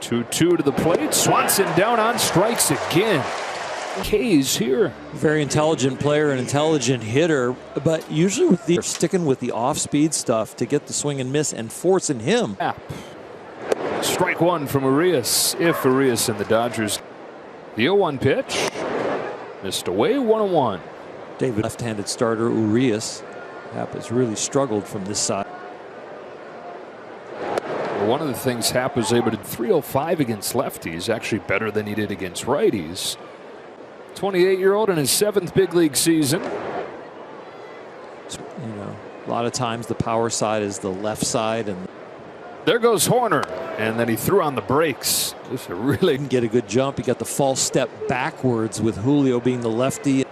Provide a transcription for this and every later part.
2-2 to the plate. Swanson down on strikes again. K's here. Very intelligent player, an intelligent hitter, but usually with they're sticking with the off-speed stuff to get the swing and miss and forcing him. Strike one from Urias. If Urias and the Dodgers. The 0-1 pitch. Missed away, 1-1. David, left-handed starter Urias. Happ has really struggled from this side. One of the things Happ was able to 305 against lefties, actually better than he did against righties. 28-year-old in his 7th big league season. You know, a lot of times the power side is the left side, and there goes Horner, and then he threw on the brakes. Just a really didn't get a good jump. He got the false step backwards with Julio being the lefty.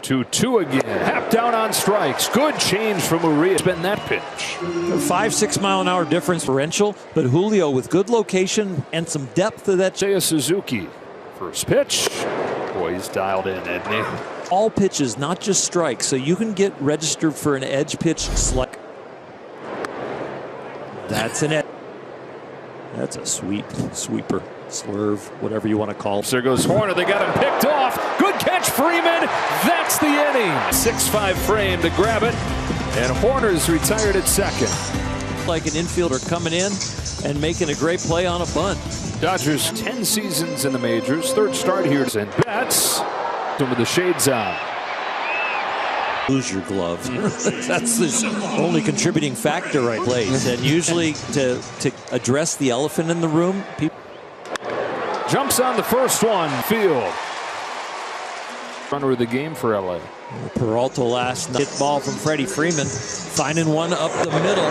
2-2 again. Happ down on strikes. Good change from Urias. Been that pitch. 5-6 mile an hour differential, but Julio with good location and some depth to that. Seiya Suzuki. First pitch. Boy, he's dialed in, isn't he? All pitches, not just strikes, so you can get registered for an edge pitch slug. That's an edge. That's a sweeper, slurve, whatever you want to call it. There goes Horner. They got him picked off. Good catch, Freeman. That's the inning. 6'5" frame to grab it, and Horner's retired at second. Like an infielder coming in and making a great play on a bunt. Dodgers 10 seasons in the majors. 3rd start here. And Betts with the shades on. Lose your glove. That's his only contributing factor right place. And usually to address the elephant in the room, people jumps on the first one. Field. Runner of the game for LA. Peralta last night. Hit ball from Freddie Freeman. Finding one up the middle.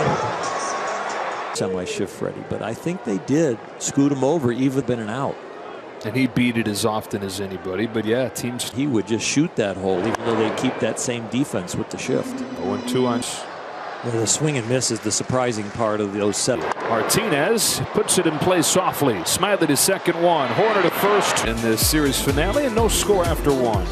Semi-shift Freddie, but I think they did scoot him over, even been an out. And he beat it as often as anybody, but yeah, teams. He would just shoot that hole, even though they keep that same defense with the shift. 0-2 on. Well, the swing and miss is the surprising part of those 7. Martinez puts it in play softly. Smiley to second one. Horner to first in this series finale, and no score after 1.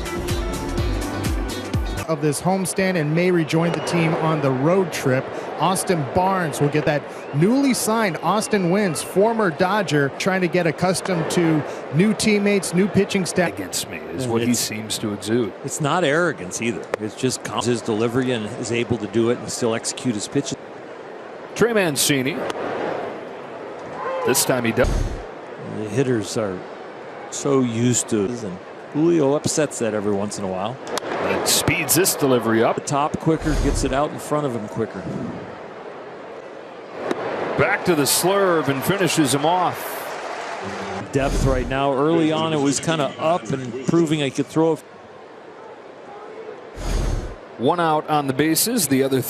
Of this homestand and may rejoin the team on the road trip. Austin Barnes will get that newly signed Austin Wynns, former Dodger, trying to get accustomed to new teammates, new pitching staff. Against me is what he seems to exude. It's not arrogance either. It's just his delivery and is able to do it and still execute his pitches. Trey Mancini. This time he does. The hitters are so used to it, and Julio upsets that every once in a while. And speeds this delivery up. The top quicker, gets it out in front of him quicker. Back to the slurve and finishes him off. Depth right now. Early on, it was kind of up and proving I could throw. One out on the bases. The other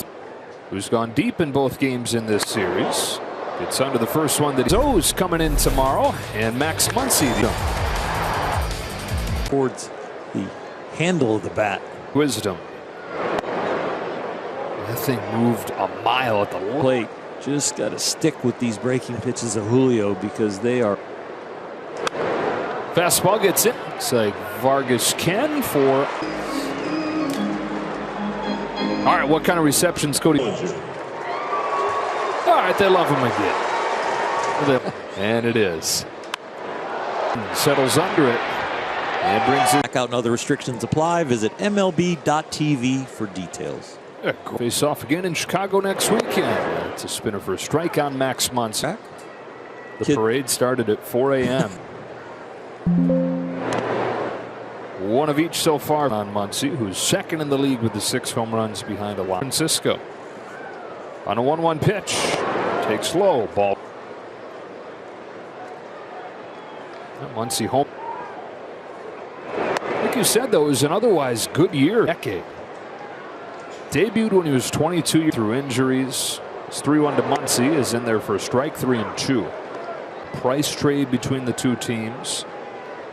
who's gone deep in both games in this series. It's under the first one that O's coming in tomorrow, and Max Muncy towards the handle of the bat. Wisdom. That thing moved a mile at the plate. Just got to stick with these breaking pitches of Julio because they are. Fastball gets in. Looks like Vargas can for. All right, what kind of receptions, Cody? All right, they love him again. And it is. Settles under it. And brings it back out and other restrictions apply. Visit MLB.tv for details. Face off again in Chicago next weekend. It's a spinner for a strike on Max Muncy. The parade started at 4 a.m. One of each so far on Muncy, who's second in the league with the 6 home runs behind a Francisco. On a 1-1 pitch. Takes low. Ball. Muncy home. Like you said, though, it was an otherwise good year. Decade. Debuted when he was 22 through injuries. It's 3-1 to Muncy, is in there for a strike 3-2. Price trade between the two teams.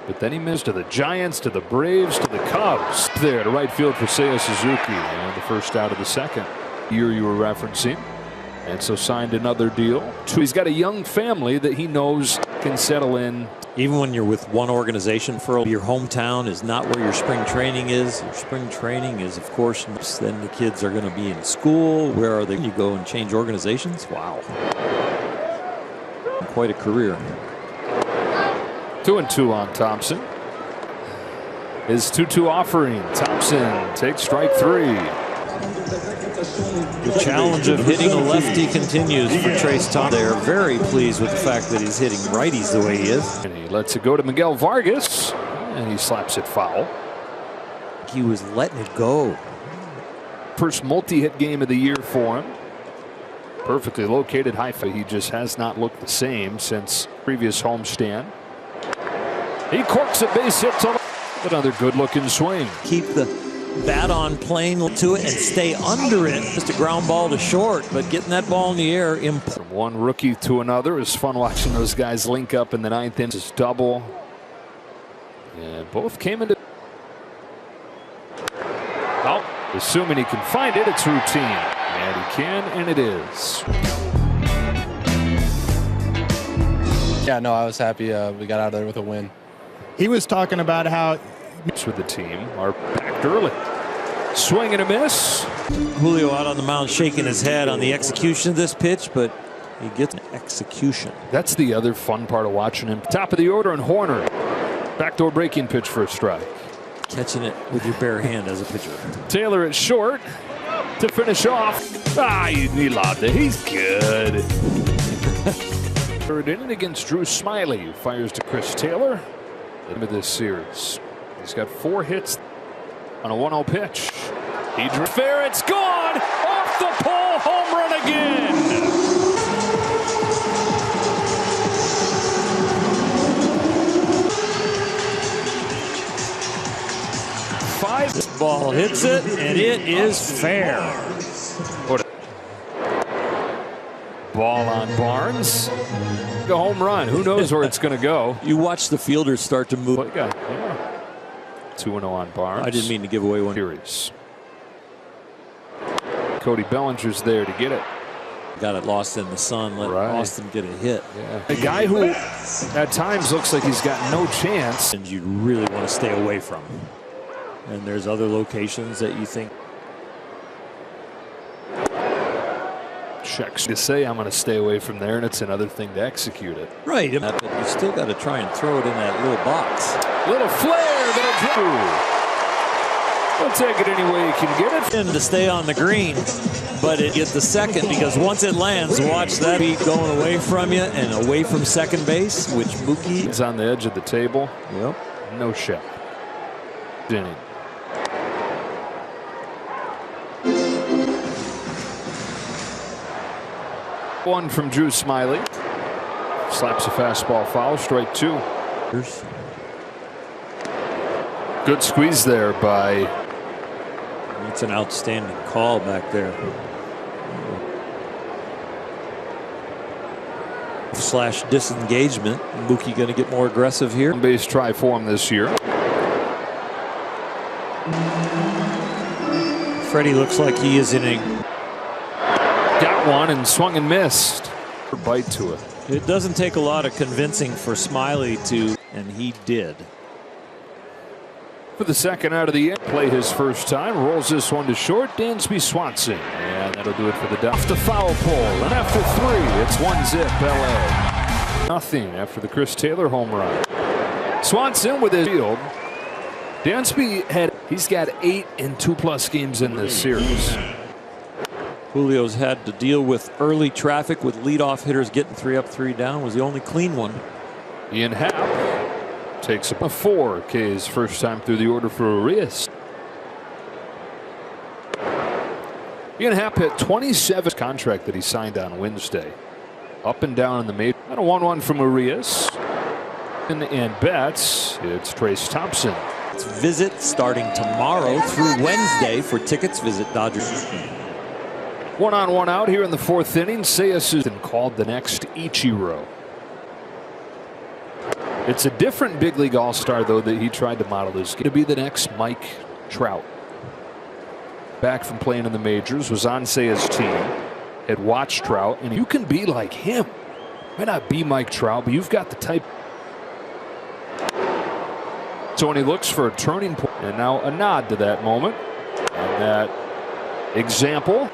But then he missed to the Giants, to the Braves, to the Cubs. There to right field for Seiya Suzuki. And the first out of the second year you were referencing. And so signed another deal. He's got a young family that he knows can settle in. Even when you're with one organization for your hometown is not where your spring training is. Your spring training is, of course, then the kids are going to be in school. Where are they? You go and change organizations. Wow. quite a career. 2-2 on Thompson. His 2-2 offering. Thompson takes strike 3. The challenge of hitting a lefty continues for Trayce Thompson. They are very pleased with the fact that he's hitting righties the way he is. And he lets it go to Miguel Vargas, and he slaps it foul. He was letting it go. First multi-hit game of the year for him. Perfectly located high fly. He just has not looked the same since previous homestand. He corks a base hit to another good-looking swing. Keep the bat on plane to it and stay under it. Just a ground ball to short, but getting that ball in the air. From one rookie to another, it's fun watching those guys link up in the 9th inning. It's double. And both came into. Oh, assuming he can find it, it's routine. And he can, and it is. Yeah, no, I was happy we got out of there with a win. He was talking about how with the team are packed early. Swing and a miss. Julio out on the mound shaking his head on the execution of this pitch, but he gets an execution. That's the other fun part of watching him. Top of the order, and Horner. Backdoor breaking pitch for a strike. Catching it with your bare hand as a pitcher. Taylor at short to finish off. He lobbed it. He's good. Third inning against Drew Smiley, who fires to Chris Taylor. Into this series. He's got 4 hits on a 1-0 pitch. He drew fair. It's gone off the pole. Home run again. This ball hits it, and it is fair. Ball on Barnes. A home run. Who knows where it's going to go? You watch the fielders start to move. Yeah. 2-0 on Barnes. I didn't mean to give away one. Series. Cody Bellinger's there to get it. Got it lost in the sun. Let Austin get a hit. Yeah. A guy who at times looks like he's got no chance. And you really want to stay away from. And there's other locations that you think. Checks to say I'm going to stay away from there, and it's another thing to execute it. Right. But you still got to try and throw it in that little box. Little flare that'll do. We'll take it any way you can get it. And to stay on the green, but it gets the second, because once it lands, watch that beat going away from you and away from second base, which Mookie is on the edge of the table. Yep. No shot. Inning. One from Drew Smiley. Slaps a fastball foul, strike 2. Good squeeze there by. It's an outstanding call back there. Slash disengagement. Mookie going to get more aggressive here. Base try for him this year. Freddie looks like he is in a. Got one and swung and missed. Bite to it. It doesn't take a lot of convincing for Smiley to, and he did. For the second out of the inning, play his first time, rolls this one to short. Dansby Swanson, and that'll do it for the Duff. The foul pole, and after 3, it's 1-zip LA. Nothing after the Chris Taylor home run. Swanson with his field. Dansby he's got 8 and 2+ games in this series. Julio's had to deal with early traffic with leadoff hitters getting 3 up, 3 down. Was the only clean one. Ian Happ takes up a 4 K's first time through the order for Urias. Ian Happ hit 27 contract that he signed on Wednesday. Up and down in the major. And a 1-1 from Urias. And bets, it's Trayce Thompson. It's Visit starting tomorrow through Wednesday. For tickets, visit Dodgers. 1 on 1 out here in the 4th inning. Seiya Suzuki called the next Ichiro. It's a different big league all-star, though, that he tried to model this game to be the next Mike Trout. Back from playing in the majors, was on Seiya's team, had watched Trout, and you can be like him. Might not be Mike Trout, but you've got the type. So when he looks for a turning point, and now a nod to that moment, and that example.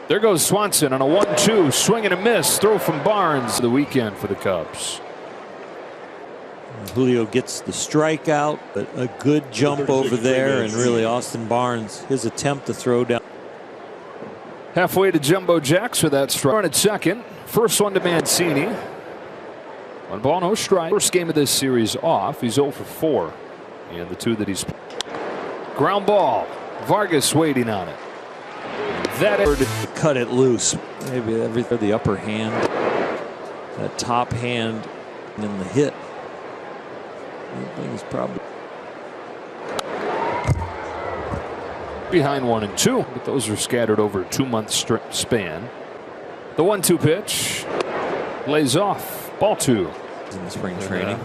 There goes Swanson on a 1-2, swing and a miss. Throw from Barnes the weekend for the Cubs. Julio gets the strikeout, but a good jump over there, and really Austin Barnes, his attempt to throw down. Halfway to Jumbo Jacks with that strike. Run at second. First one to Mancini. 1 ball, no strike. First game of this series off. He's 0 for 4. And the 2 that he's. Ground ball. Vargas waiting on it. That cut it loose. Maybe the upper hand, that top hand, and the hit. That thing is probably behind 1 and 2, but those are scattered over a 2-month span. The 1-2 pitch lays off. Ball 2 in the spring training.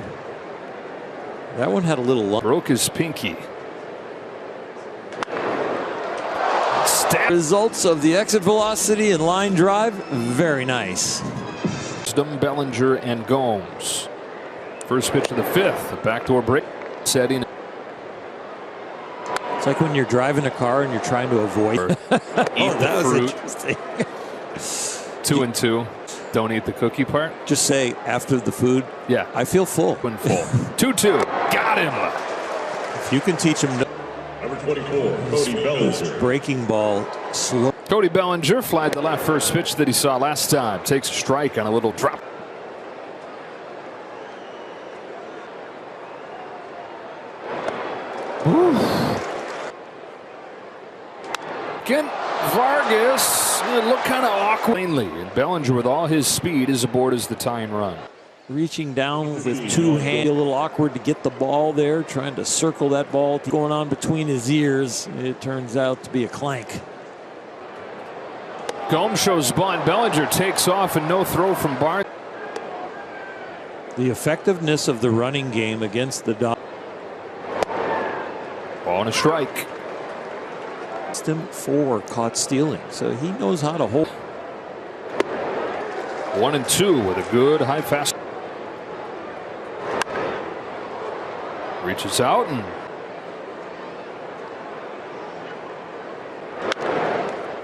That one had a little luck. Broke his pinky. Results of the exit velocity and line drive, very nice. Bellinger and Gomes. First pitch of the 5th, a backdoor break setting. It's like when you're driving a car and you're trying to avoid. That was interesting. 2 and 2. Don't eat the cookie part. Just say after the food. Yeah, I feel full. When full. 2-2. Got him. If you can teach him. Number 24, Cody Bellinger. Breaking ball slow. Cody Bellinger flied the left first pitch that he saw last time. Takes a strike on a little drop. Again, Vargas looked kind of awkward. And Bellinger, with all his speed, is aboard as the tying run. Reaching down with 2 hands, a little awkward to get the ball there, trying to circle that ball going on between his ears. It turns out to be a clank. Gomes shows bunt. Bellinger takes off and no throw from Barnes. The effectiveness of the running game against the Dodgers. Ball and a strike. 4 caught stealing, so he knows how to hold. 1 and 2 with a good high fast. Reaches out and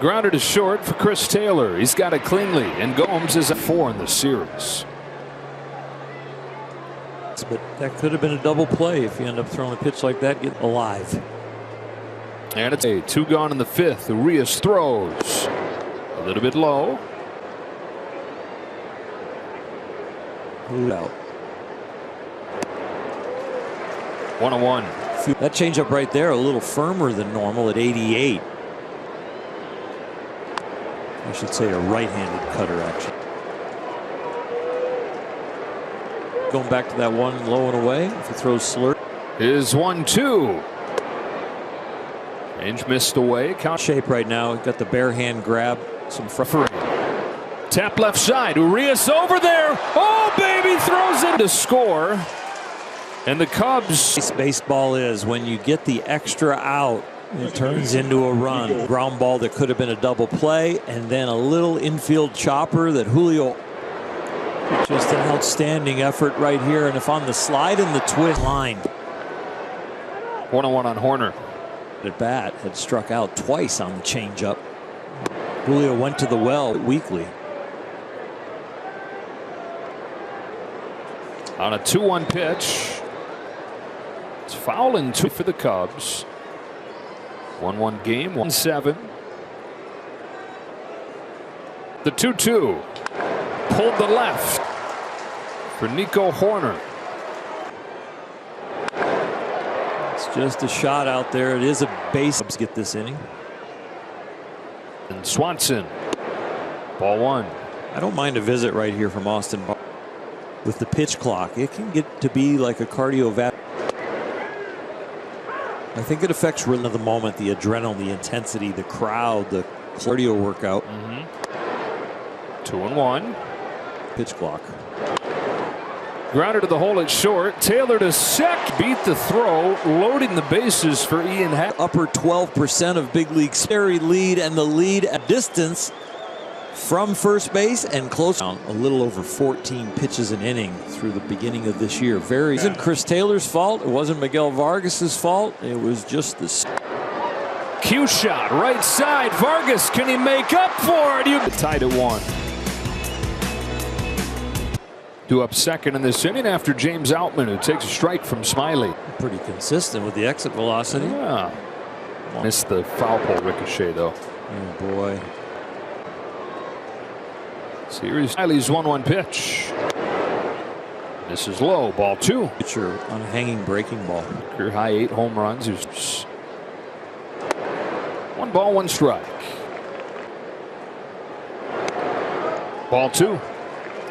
grounded to short for Chris Taylor. He's got it cleanly, and Gomes is at 4 in the series. But that could have been a double play if you end up throwing a pitch like that, get alive. And it's a 2 gone in the 5th. Urias throws a little bit low. Out. 1-1. That changeup right there a little firmer than normal at 88. I should say a right-handed cutter action. Going back to that one low and away. If he throws slurp. Is 1-2. Inge missed away. Count shape right now. Got the bare hand grab. Some front. Tap left side. Urias over there. Oh, baby, throws it to score. And the Cubs. Baseball is when you get the extra out, it turns into a run. Ground ball that could have been a double play, and then a little infield chopper that Julio. Just an outstanding effort right here. And if on the slide and the twist line. 1-1 on Horner. At bat had struck out twice on the changeup. Julio went to the well weekly. On a 2-1 pitch. It's foul and 2 for the Cubs. 1-1 game, 1-7. The 2-2. Pulled the left for Nico Horner. It's just a shot out there. It is a base. Cubs get this inning. And Swanson. Ball 1. I don't mind a visit right here from Austin Barnes. With the pitch clock, it can get to be like a cardiovascular. I think it affects really the moment, the adrenaline, the intensity, the crowd, the cardio workout. 2-1. Pitch clock. Grounded to the hole at short. Taylor to sec. Beat the throw. Loading the bases for Ian Happ. Upper 12% of big league scary lead, and the lead at distance from first base and close. A little over 14 pitches an inning through the beginning of this year. It wasn't Chris Taylor's fault. It wasn't Miguel Vargas's fault. It was just the Cue shot, right side. Vargas, can he make up for it? You tied at 1. Due up second in this inning after James Outman, who takes a strike from Smiley. Pretty consistent with the exit velocity. Yeah. Missed the foul pole ricochet, though. Oh, boy. Series Smiley's 1-1 pitch. This is low, ball 2. Pitcher on a hanging breaking ball. Career high 8 home runs. He's 1 ball, 1 strike. Ball 2.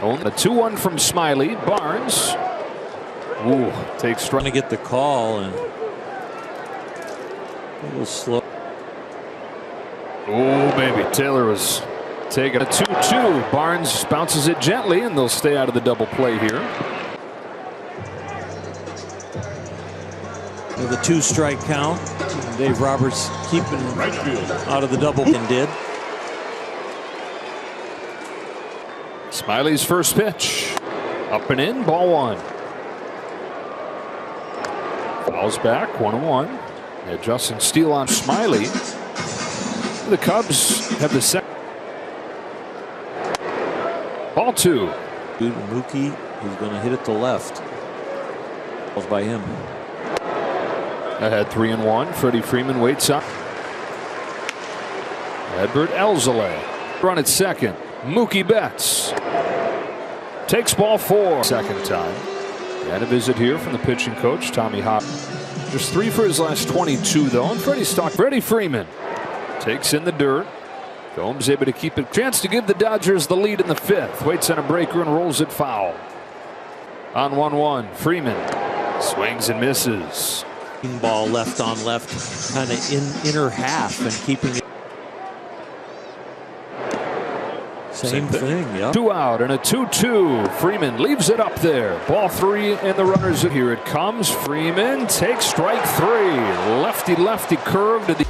A 2-1 from Smiley. Barnes. Ooh, takes strike. Trying to get the call and a little slow. Oh, baby. Taylor was taking a 2-2. Barnes bounces it gently, and they'll stay out of the double play here. With a 2-strike count, Dave Roberts keeping Right field. out of the double and did. Smiley's first pitch. Up and in, ball 1. Fouls back, 1-1. Justin Steele on Smiley. The Cubs have the second. Ball 2. Dude, Mookie, he's going to hit it to left. Balls by him. Ahead 3-1. Freddie Freeman waits up. Edward Elzele. Run at second. Mookie Betts takes ball 4. Second time. And a visit here from the pitching coach, Tommy Hop. Just 3 for his last 22, though. And Freddie Freeman takes in the dirt. Gomes able to keep it. Chance to give the Dodgers the lead in the 5th. Waits on a breaker and rolls it foul. On 1-1, Freeman swings and misses. Ball left on left, kind of in inner half and keeping it. Same thing, yeah. 2 out and a 2-2. Freeman leaves it up there. Ball 3 and the runners. Here it comes. Freeman takes strike 3. Lefty curve to the.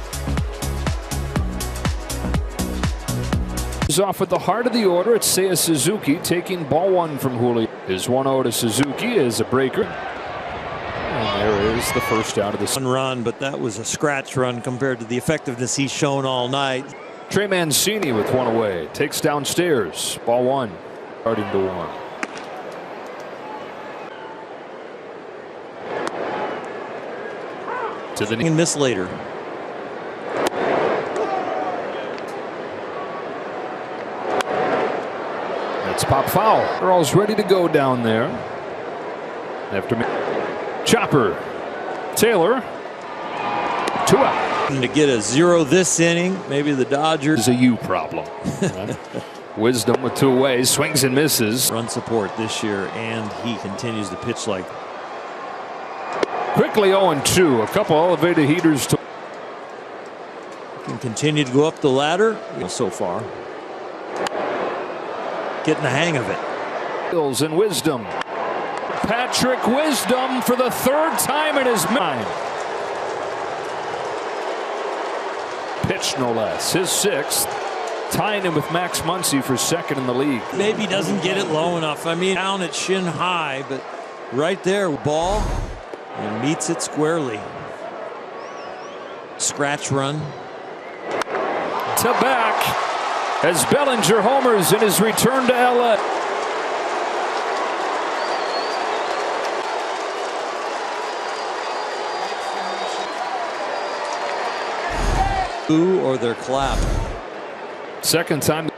Is off at the heart of the order. It's Seiya Suzuki taking ball 1 from Julio. Is 1-0 to Suzuki is a breaker. And there is the first out of the 1 run, but that was a scratch run compared to the effectiveness he's shown all night. Trey Mancini with 1 away. Takes downstairs. Ball 1. Starting to 1. To the And miss later. That's pop foul. Earl's ready to go down there. After Chopper. Taylor. 2 out. To get a 0 this inning, maybe the Dodgers. Is a you problem. Right? Wisdom with 2 away. Swings and misses. Run support this year, and he continues to pitch like. Quickly 0-2. A couple elevated heaters to. Can continue to go up the ladder so far. Getting the hang of it. Bills and Wisdom. Patrick Wisdom for the 3rd time in his mind. Pitch no less. His 6th. Tying him with Max Muncy for 2nd in the league. Maybe doesn't get it low enough. I mean, down at shin high, but right there, ball, and meets it squarely. Scratch run. To back as Bellinger homers in his return to LA. Boo or their clap. Second time.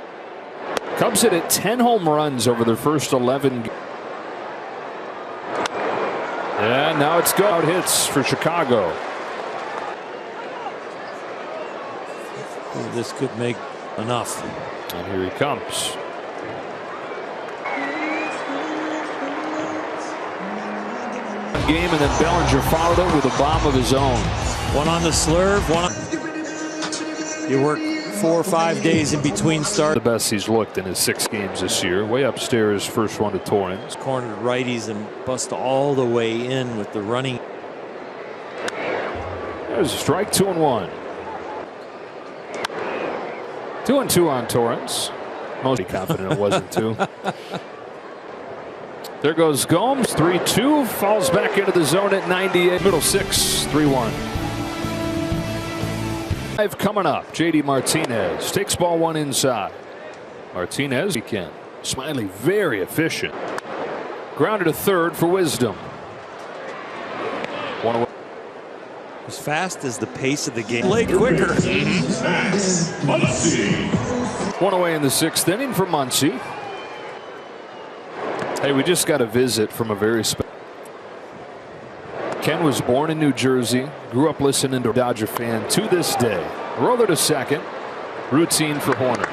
Cubs hit at 10 home runs over their first 11. And now it's go out hits for Chicago. This could make enough. And here he comes. Game, and then Bellinger followed it with a bomb of his own. One on the slurve, one on. You work 4 or 5 days in between starts. The best he's looked in his 6 games this year. Way upstairs, first one to Torrens. Cornered righties and bust all the way in with the running. There's a strike. 2-1. 2-2 on Torrens. Mostly confident it wasn't 2. There goes Gomes. 3-2. Falls back into the zone at 98. Middle 6. 3-1. Coming up, JD Martinez takes ball one inside. Martinez again. Smiley very efficient. Grounded to third for Wisdom. One away. As fast as the pace of the game. Play quicker. One away in the sixth inning for Muncy. Hey, we just got a visit from a very special. Ken was born in New Jersey, grew up listening to a Dodger fan to this day. Roller to second, routine for Horner.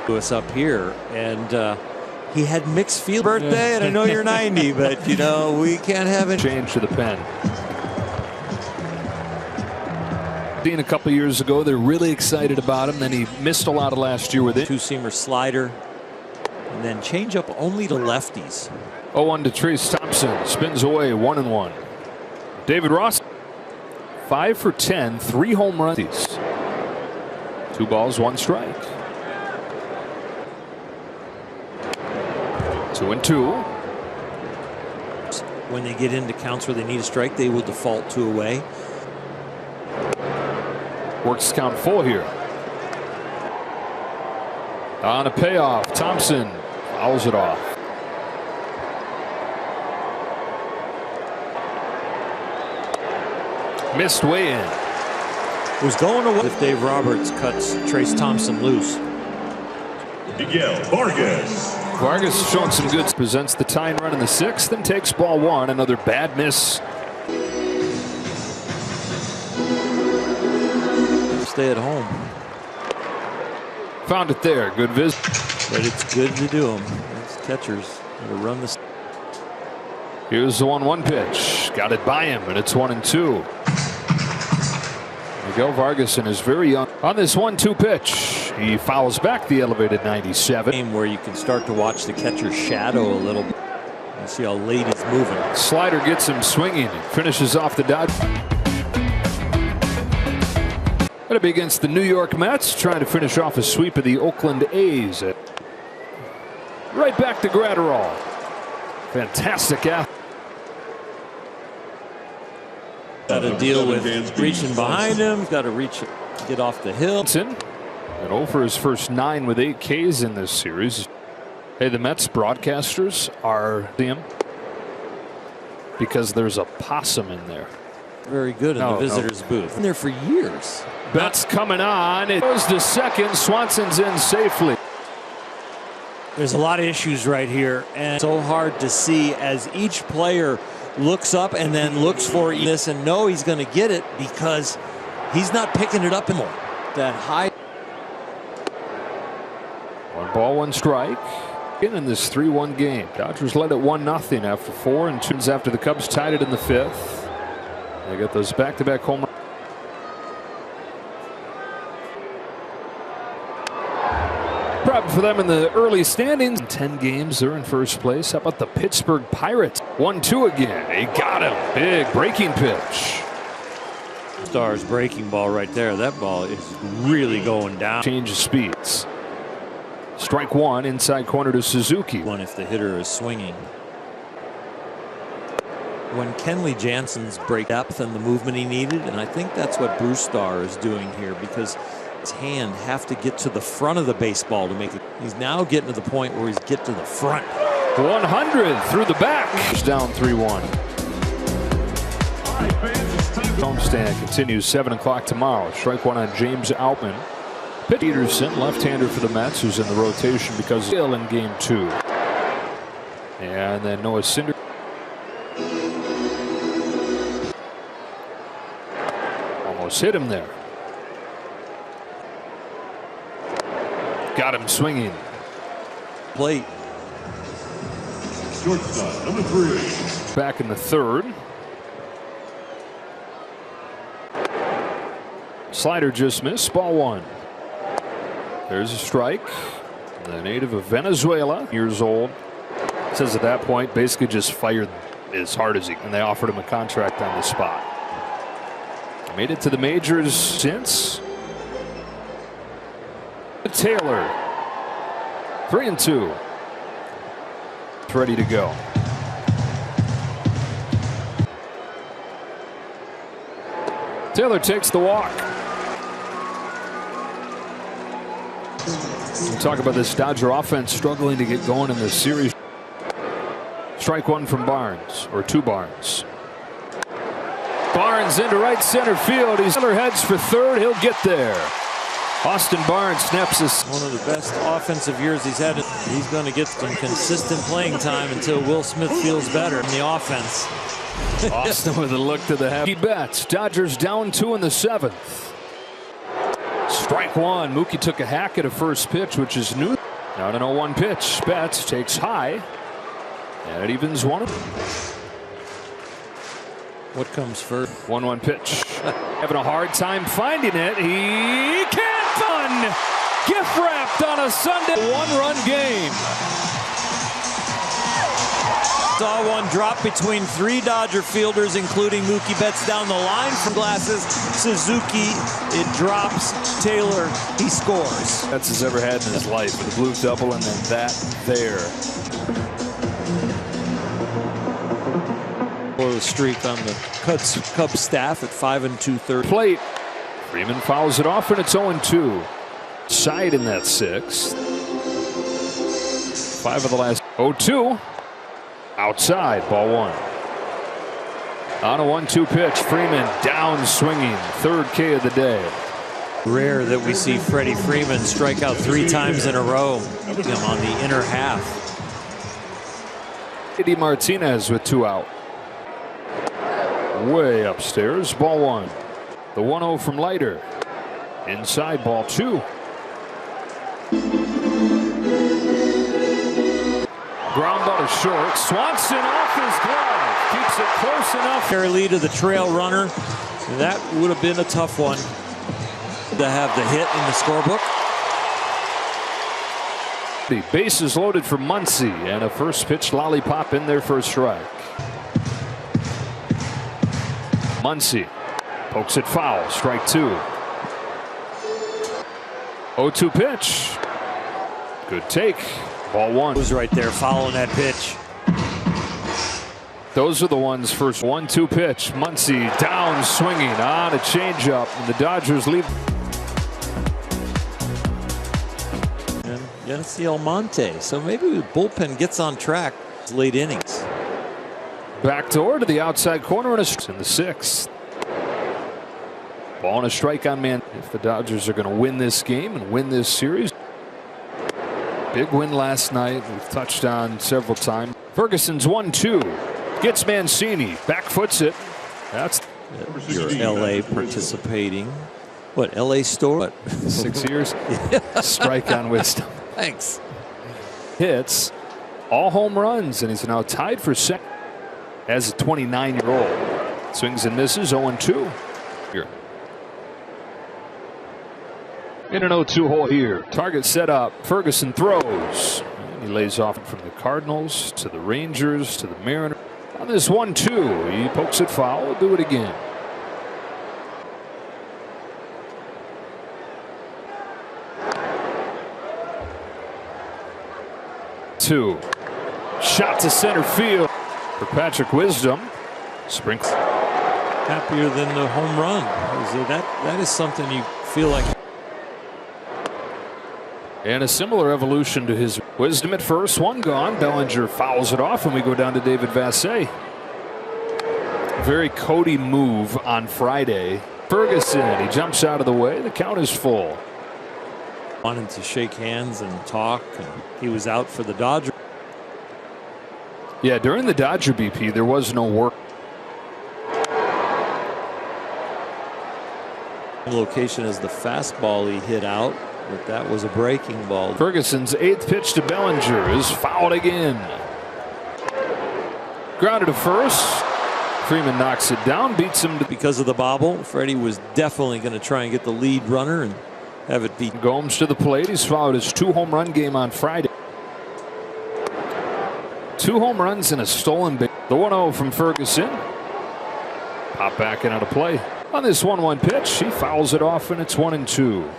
Us up here, and he had mixed feel birthday, and I know you're 90, but you know we can't have it. Change to the pen. Seen a couple years ago, they're really excited about him. Then he missed a lot of last year with it. Two-seamer slider, and then change up only to lefties. 0-1 to Trace Thompson, spins away 1-1. David Ross, 5 for 10, 3 home runs. 2 balls, 1 strike. 2-2. When they get into counts where they need a strike, they will default 2 away. Works count full here. On a payoff, Thompson fouls it off. Missed way in. Was going away if Dave Roberts cuts Trace Thompson loose. Miguel Vargas. Vargas showing some good. Presents the tying run in the sixth and takes ball one. Another bad miss. Stay at home. Found it there. Good visit. But it's good to do them. These catchers to run this. Here's the 1-1 pitch. Got it by him, and it's 1-2. Miguel Vargas is very young. On this 1-2 pitch, he fouls back the elevated 97. Game where you can start to watch the catcher's shadow a little bit. You see how late he's moving. Slider gets him swinging and finishes off the Dodgers. Going to be against the New York Mets, trying to finish off a sweep of the Oakland A's. Right back to Gratterall. Fantastic athlete. Got to deal with reaching behind him. Got to reach, get off the hill. And over his first 9 with 8 Ks in this series. Hey, the Mets broadcasters are him because there's a possum in there. Very good in the visitors' booth. Been there for years. Betts coming on. It goes to second. Swanson's in safely. There's a lot of issues right here, and so hard to see as each player looks up and then looks for this and know he's going to get it because he's not picking it up anymore. That high. 1 ball, 1 strike. In this 3-1 game, Dodgers led at 1-0 after 4 and 2 after the Cubs tied it in the 5th. They got those back-to-back home runs. Problem for them in the early standings. 10 games, they're in first place. How about the Pittsburgh Pirates? 1-2 again. They got him. Big breaking pitch. Stars breaking ball right there. That ball is really going down. Change of speeds. Strike 1, inside corner to Suzuki. One if the hitter is swinging. When Kenley Jansen's break depth and the movement he needed, and I think that's what Bruce Starr is doing here because his hand have to get to the front of the baseball to make it. He's now getting to the point where he's getting to the front. 100 through the back. It's down 3-1. Homestand continues 7 o'clock tomorrow. Strike 1 on James Outman. Pitt Peterson, left-hander for the Mets, who's in the rotation because still in game 2. And then Noah Syndergaard. Almost hit him there. Got him swinging. Plate. Shortstop, number 3. Back in the 3rd. Slider just missed. Ball 1. There's a strike. The native of Venezuela, years old. Says at that point, basically just fired as hard as he can. And they offered him a contract on the spot. Made it to the majors since. Taylor. 3-2. It's ready to go. Taylor takes the walk. Talk about this Dodger offense struggling to get going in this series. Strike one from Barnes, or two Barnes. Barnes into right center field. He's heads for third. He'll get there. Austin Barnes snaps this. One of the best offensive years he's had. He's going to get some consistent playing time until Will Smith feels better in the offense. Austin with a look to the half. He bets. Dodgers down 2 in the 7th. Strike one. Mookie took a hack at a first pitch, which is new. Now an 0-1 pitch. Betts takes high. And it evens one. What comes first? 1-1 pitch. Having a hard time finding it. He can't run. Gift wrapped on a Sunday. 1-run game. Saw one drop between 3 Dodger fielders, including Mookie Betts down the line from glasses. Suzuki, it drops. Taylor, he scores. Betts has ever had in his life. The blue double and then that there. For the streak on the Cubs staff at 5 2/3. Plate. Freeman fouls it off and it's 0-2. Side in that 6th. 5 of the last. 0-2. Outside, ball 1. On a 1-2 pitch, Freeman down swinging, 3rd K of the day. Rare that we see Freddie Freeman strike out 3 times in a row. Him on the inner half. Eddie Martinez with 2 out. Way upstairs, ball 1. The 1-0 from Leiter. Inside, ball 2. Ground ball to short. Swanson off his glove. Keeps it close enough. Carry lead to the trail runner. That would have been a tough one to have the hit in the scorebook. The bases loaded for Muncy and a first pitch lollipop in there for a strike. Muncy pokes it foul. Strike 2. 0-2 pitch. Good take. Ball 1. Was right there following that pitch. Those are the ones first. 1-2 pitch. Muncy down swinging on a changeup, and the Dodgers lead. And Yency Almonte. So maybe the bullpen gets on track. It's late innings. Backdoor to the outside corner in the 6th. Ball and a strike on man. If the Dodgers are going to win this game and win this series. Big win last night. We've touched on several times. Ferguson's 1-2. Gets Mancini. Back foots it. That's your LA participating. What, LA store? What? 6 years. Strike on Wisdom. Thanks. Hits all home runs, and he's now tied for second as a 29-year-old. Swings and misses. 0-2. Here. In an 0-2 hole here. Target set up. Ferguson throws. And he lays off from the Cardinals to the Rangers to the Mariners. On this 1-2, he pokes it foul. We'll do it again. Two. Shot to center field for Patrick Wisdom. Sprinkles. Happier than the home run. That is something you feel like. And a similar evolution to his Wisdom at first. 1 gone. Bellinger fouls it off, and we go down to David Vassegh. Very Cody move on Friday. Ferguson, he jumps out of the way. The count is full. Wanted to shake hands and talk. And he was out for the Dodgers. Yeah, during the Dodger BP, there was no work. Location is the fastball he hit out. But that was a breaking ball. Ferguson's 8th pitch to Bellinger is fouled again. Grounded to first. Freeman knocks it down, beats him. Because of the bobble, Freddie was definitely going to try and get the lead runner and have it beat. Gomes to the plate. He's followed his 2 home run game on Friday. 2 home runs and a stolen base. The 1-0 from Ferguson. Pop back and out of play. On this 1-1 pitch, he fouls it off, and it's 1-2.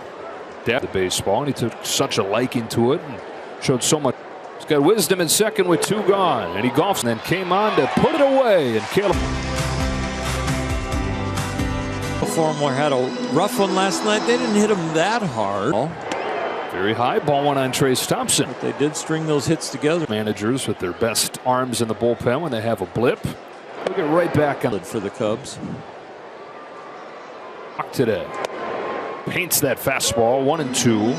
The baseball, and he took such a liking to it and showed so much. He's got Wisdom in second with 2 gone, and he golfs and then came on to put it away. And Caleb Formler had a rough one last night. They didn't hit him that hard. Very high. Ball one on Trace Thompson. But they did string those hits together. Managers with their best arms in the bullpen when they have a blip. We'll get right back on For the Cubs. today. Paints that fastball 1-2.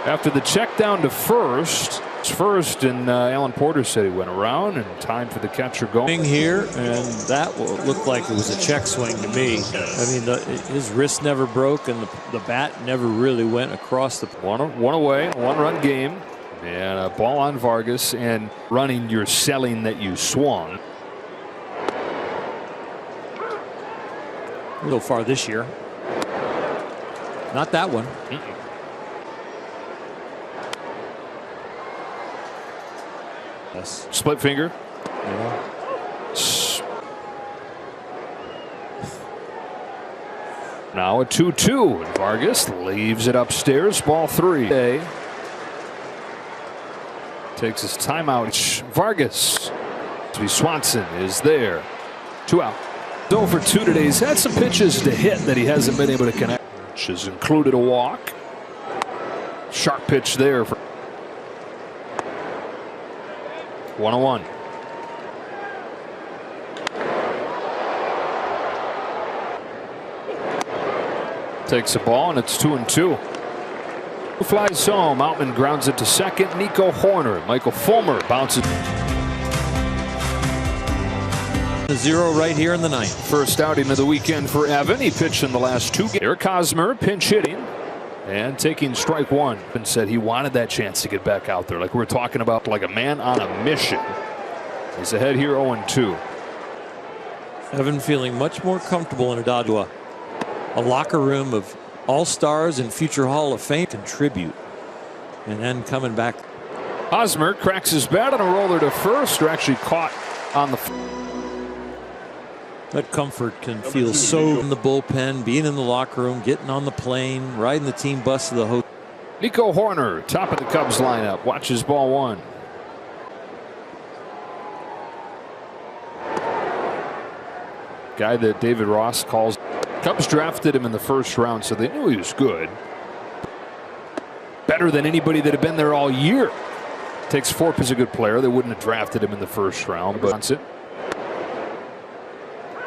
After the check down to first, and Alan Porter said he went around and time for the catcher going Here, and that looked like it was a check swing to me. I mean, his wrist never broke, and the bat never really went across the. One away, one-run game, and a ball on Vargas, and running you're selling that you swung. So far this year. Not that one. Yes. Split finger. Yeah. Now a 2-2, and Vargas leaves it upstairs. Ball 3. Takes his timeout. Vargas. Swanson is there. 2 out. 0 for 2 today. He's had some pitches to hit that he hasn't been able to connect, which has included a walk. Sharp pitch there for 1-1. Takes a ball, and it's 2-2. Flies home. Outman grounds it to second. Nico Hoerner. Michael Fulmer bounces. 0 right here in the ninth. First outing of the weekend for Evan. He pitched in the last 2 games. Eric Hosmer pinch hitting and taking strike 1. And said he wanted that chance to get back out there, like we're talking about, like a man on a mission. He's ahead here 0-2. Evan feeling much more comfortable in a Dodger. A locker room of all-stars and future Hall of Fame contribute, and then coming back. Hosmer cracks his bat on a roller to first, or actually caught on the. That comfort can feel so in the bullpen, being in the locker room, getting on the plane, riding the team bus to the hotel. Nico Hoerner, top of the Cubs lineup, watches ball 1. Guy that David Ross calls. Cubs drafted him in the first round, so they knew he was good. Better than anybody that had been there all year. Takes 4 as a good player. They wouldn't have drafted him in the first round, but wants it.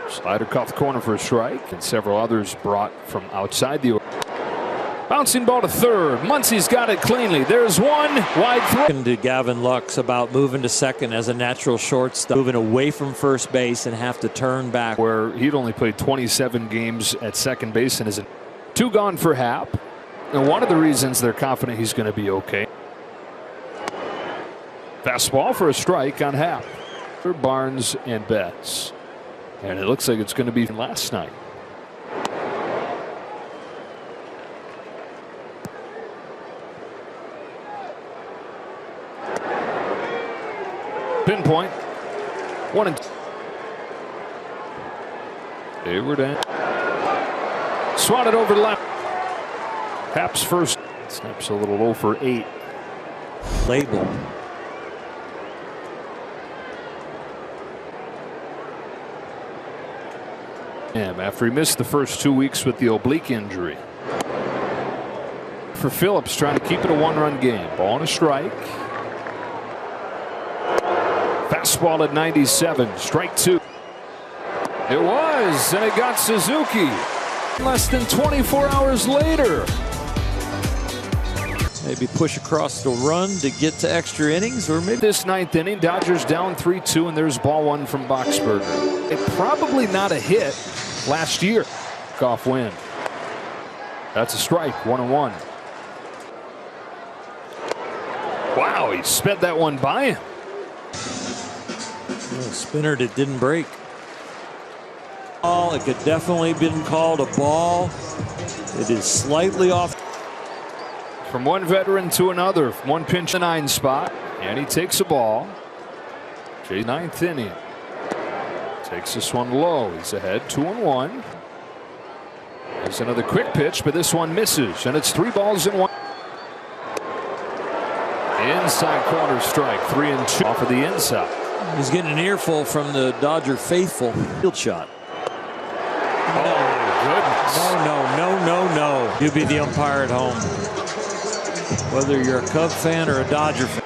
Slider caught the corner for a strike, and several others brought from outside the. Bouncing ball to third. Muncy's got it cleanly. There's one wide throw. To Gavin Lux about moving to second as a natural shortstop, moving away from first base and have to turn back. Where he'd only played 27 games at second base and isn't. 2 gone for Happ. And one of the reasons they're confident he's going to be okay. Fastball for a strike on Happ. For Barnes and Betts. And it looks like it's going to be last night. Pinpoint. 1-2. Hayward in. Swatted over the left. Happ's first. Snaps a little low for 8. Label. After he missed the first 2 weeks with the oblique injury. For Phillips, trying to keep it a 1-run game. Ball and a strike. Fastball at 97. Strike 2. It was, and it got Suzuki. Less than 24 hours later. Maybe push across the run to get to extra innings, or maybe this 9th inning, Dodgers down 3-2, and there's ball 1 from Boxberger. It probably not a hit last year. Off win. That's a strike. 1-1. Wow, he sped that one by him. Spinner that didn't break. It could definitely been called a ball. It is slightly off. From one veteran to another, from one pinch to 9 spot, and he takes a ball. 9th inning. Takes this one low. He's ahead 2-1. There's another quick pitch, but this one misses, and it's 3 balls and 1. Inside corner strike, 3-2 off of the inside. He's getting an earful from the Dodger faithful. Field shot. Oh, goodness. No, You be the umpire at home, whether you're a Cub fan or a Dodger fan.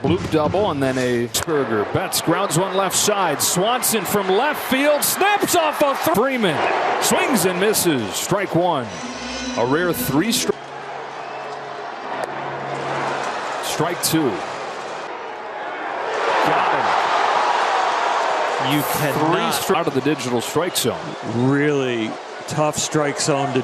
Bloop double and then a Sperger. Betts grounds one left side. Swanson from left field snaps off a Freeman. Swings and misses. Strike one. A rare three. Strike two. Got him. You cannot Three out of the digital strike zone. really tough strike zone to